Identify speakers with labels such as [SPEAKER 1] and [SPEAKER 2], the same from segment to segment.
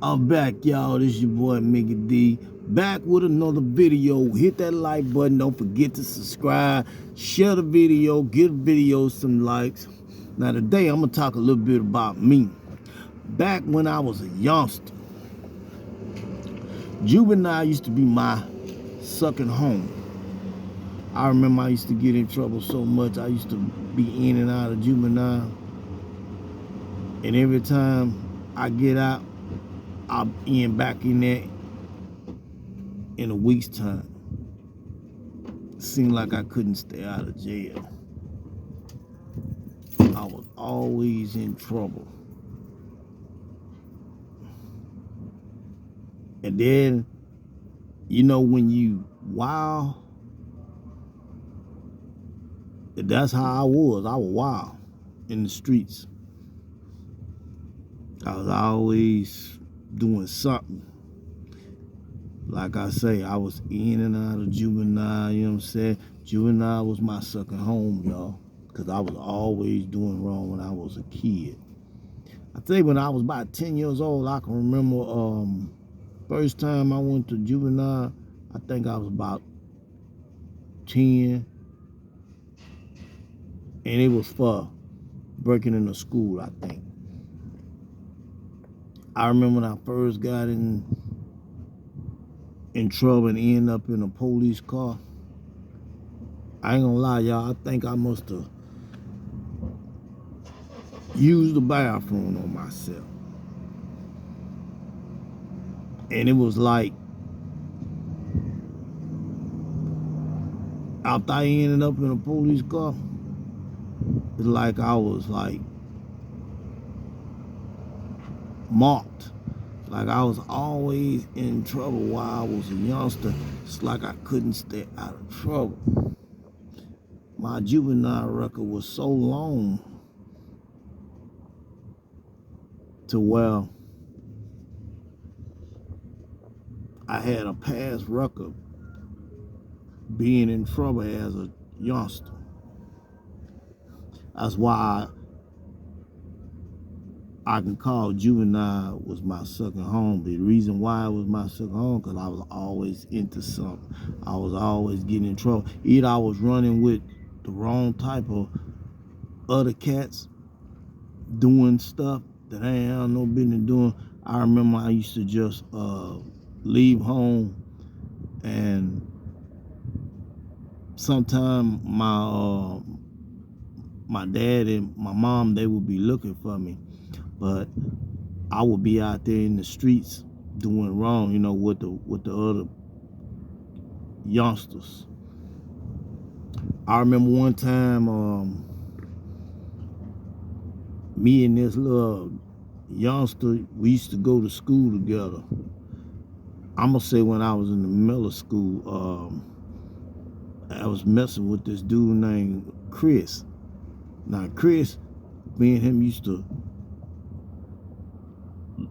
[SPEAKER 1] I'm back, y'all. This your boy Mickey D. Back with another video. Hit that like button. Don't forget to subscribe. Share the video. Give the video some likes. Now today I'm gonna talk a little bit about me. Back when I was a youngster, juvenile used to be my second home. I remember I used to get in trouble so much. I used to be in and out of juvenile, and every time I get out, I'm back in there in a week's time. Seemed like I couldn't stay out of jail. I was always in trouble. And then, when you wild, that's how I was. I was wild in the streets. I was always doing something. Like I say, I was in and out of juvenile, you know what I'm saying? Juvenile was my second home, y'all, because I was always doing wrong when I was a kid. I think when I was about 10 years old, I can remember first time I went to juvenile, I think I was about 10, and it was for breaking into school, I think. I remember when I first got in trouble and ended up in a police car. I ain't gonna lie, y'all, I think I must have used the bathroom on myself. And it was like, after I ended up in a police car, it's like I was like marked. Like I was always in trouble while I was a youngster. It's like I couldn't stay out of trouble. My juvenile record was so long to where I had a past record being in trouble as a youngster. That's why I can call juvenile was my second home. The reason why it was my second home, because I was always into something. I was always getting in trouble. Either I was running with the wrong type of other cats doing stuff that I ain't had no business doing. I remember I used to just leave home, and sometime my dad and my mom, they would be looking for me, but I would be out there in the streets doing wrong, with the other youngsters. I remember one time, me and this little youngster, we used to go to school together. I'm gonna say when I was in the middle school, I was messing with this dude named Chris. Now Chris, me and him used to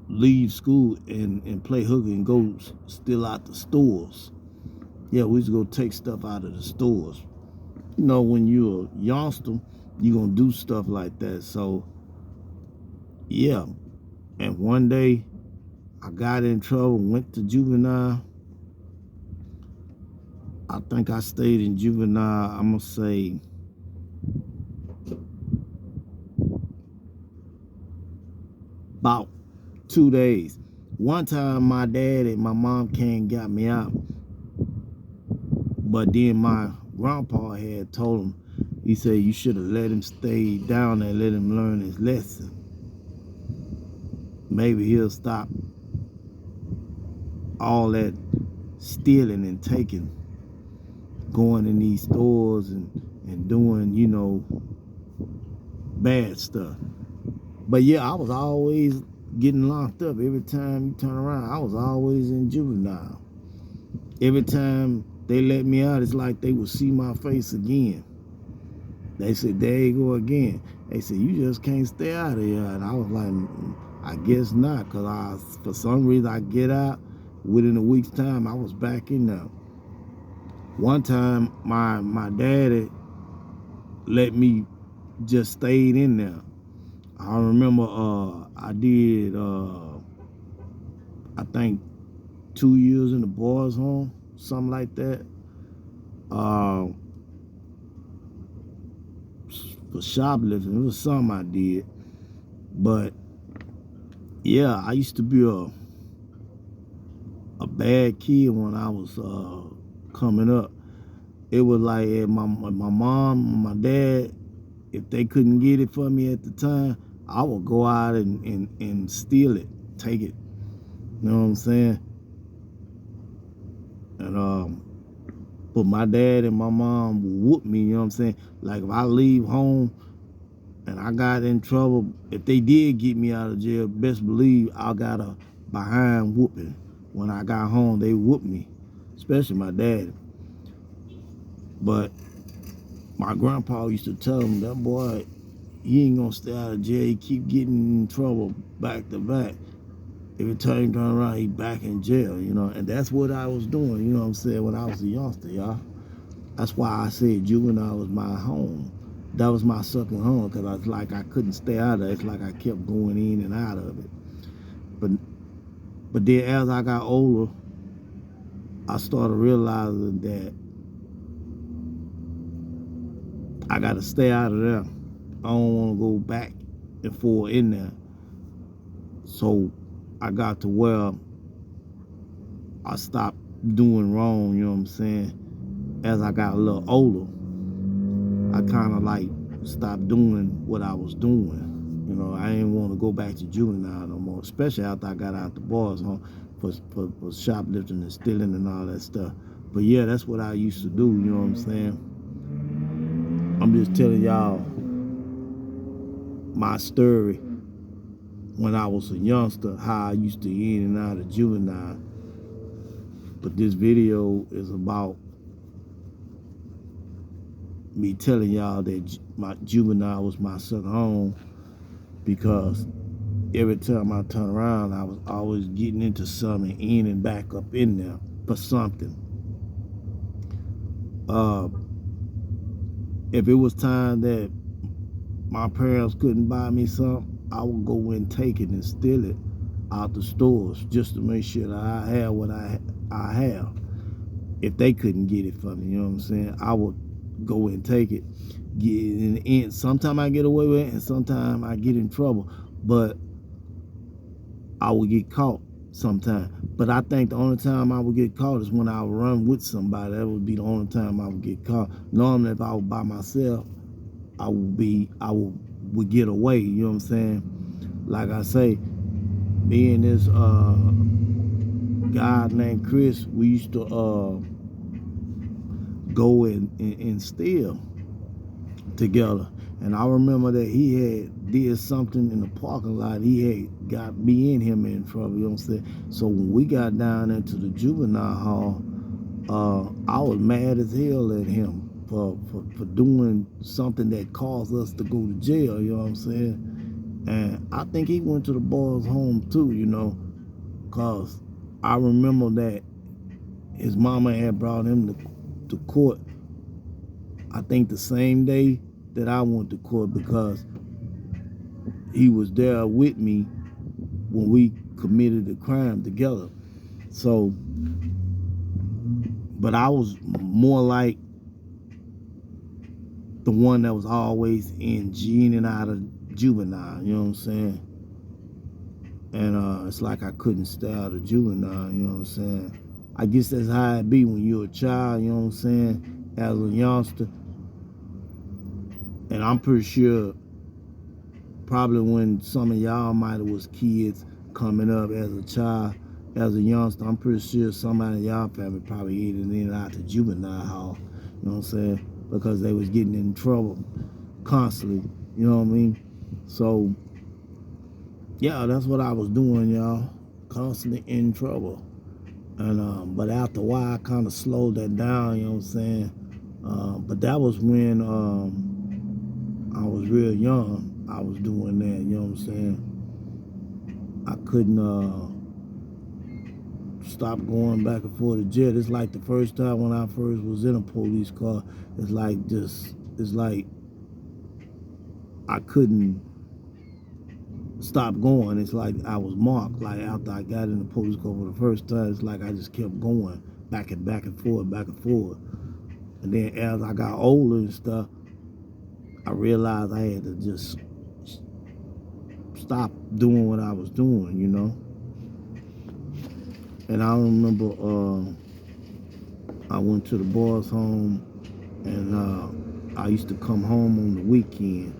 [SPEAKER 1] leave school and play hooky and go steal out the stores. Yeah, we used to go take stuff out of the stores. When you're a youngster, you're gonna do stuff like that. So yeah. And one day I got in trouble, went to juvenile. I think I stayed in juvenile, I'm gonna say about 2 days. One time my dad and my mom came and got me out, but then my grandpa had told him, he said, you should have let him stay down there and let him learn his lesson. Maybe he'll stop all that stealing and taking, going in these stores and doing, bad stuff. But yeah, I was always getting locked up. Every time you turn around, I was always in juvenile. Every time they let me out, it's like they would see my face again. They said, there you go again. They said, you just can't stay out of here. And I was like, I guess not, because for some reason I get out, within a week's time, I was back in there. One time, my daddy let me just stayed in there. I remember I did I think 2 years in the boys' home, something like that. Uh, for shoplifting, it was something I did. But yeah, I used to be a bad kid when I was coming up. It was like my mom, my dad, if they couldn't get it for me at the time, I would go out and steal it, take it. You know what I'm saying? And but my dad and my mom would whoop me. You know what I'm saying? Like if I leave home and I got in trouble, if they did get me out of jail, best believe I got a behind whooping. When I got home, they whooped me, especially my dad. But my grandpa used to tell him, that boy, he ain't gonna stay out of jail. He keep getting in trouble back to back. Every time he turn around, he back in jail, you know. And that's what I was doing, you know what I'm saying, when I was a youngster, y'all. That's why I said juvenile was my home. That was my second home, because I was like, I couldn't stay out of it. It's like I kept going in and out of it. But then as I got older, I started realizing that I got to stay out of there. I don't want to go back and forth in there. So I got to where I stopped doing wrong, you know what I'm saying? As I got a little older, I kind of like stopped doing what I was doing. You know, I didn't want to go back to juvenile no more, especially after I got out the boys' home for shoplifting and stealing and all that stuff. But yeah, that's what I used to do, you know what I'm saying? I'm just telling y'all my story when I was a youngster, how I used to in and out of juvenile. But this video is about me telling y'all that my juvenile was my second home, because every time I turn around, I was always getting into something, in and back up in there for something. If it was time that my parents couldn't buy me something, I would go and take it and steal it out the stores just to make sure that I have what I have. If they couldn't get it for me, you know what I'm saying, I would go and take it. Get in the end, sometimes I get away with it and sometimes I get in trouble, but I would get caught sometimes. But I think the only time I would get caught is when I would run with somebody. That would be the only time I would get caught. Normally, if I was by myself, I would get away, you know what I'm saying? Like I say, me and this guy named Chris, we used to go and steal together. And I remember that he had did something in the parking lot. He had got me and him in trouble, you know what I'm saying? So when we got down into the juvenile hall, I was mad as hell at him for doing something that caused us to go to jail, you know what I'm saying? And I think he went to the boys' home too, you know, because I remember that his mama had brought him to court, I think the same day that I went to court, because he was there with me when we committed the crime together. So, but I was more like the one that was always in and out of juvenile, you know what I'm saying? And it's like I couldn't stay out of juvenile, you know what I'm saying? I guess that's how it be when you're a child, you know what I'm saying, as a youngster. And I'm pretty sure probably when some of y'all might have was kids coming up as a child, as a youngster, I'm pretty sure somebody in y'all family probably eating in and out the juvenile hall, you know what I'm saying? Because they was getting in trouble constantly, you know what I mean? So, yeah, that's what I was doing, y'all. Constantly in trouble. And but after a while, I kind of slowed that down, you know what I'm saying? But that was when I was real young. I was doing that, you know what I'm saying? I couldn't stop going back and forth to jail. It's like the first time when I first was in a police car, it's like I couldn't stopped going. It's like I was marked. Like after I got in the police car for the first time, it's like I just kept going back and forth, back and forth. And then as I got older and stuff, I realized I had to just stop doing what I was doing, you know. And I remember I went to the boys' home, and I used to come home on the weekend.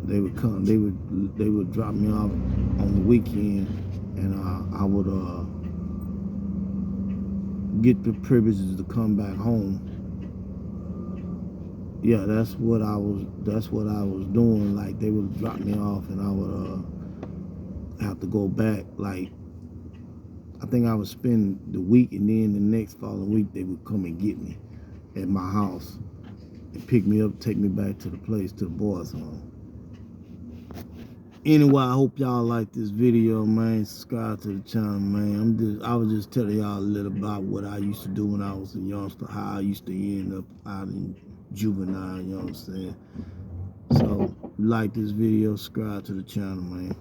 [SPEAKER 1] They would come. They would drop me off on the weekend, and I would get the privileges to come back home. Yeah, that's what I was doing. Like they would drop me off, and I would have to go back. Like I think I would spend the week, and then the next following week they would come and get me at my house and pick me up, take me back to the place, to the boys' home. Anyway, I hope y'all like this video, man. Subscribe to the channel, man. I was just telling y'all a little about what I used to do when I was a youngster, how I used to end up out in juvenile, you know what I'm saying? So, like this video, subscribe to the channel, man.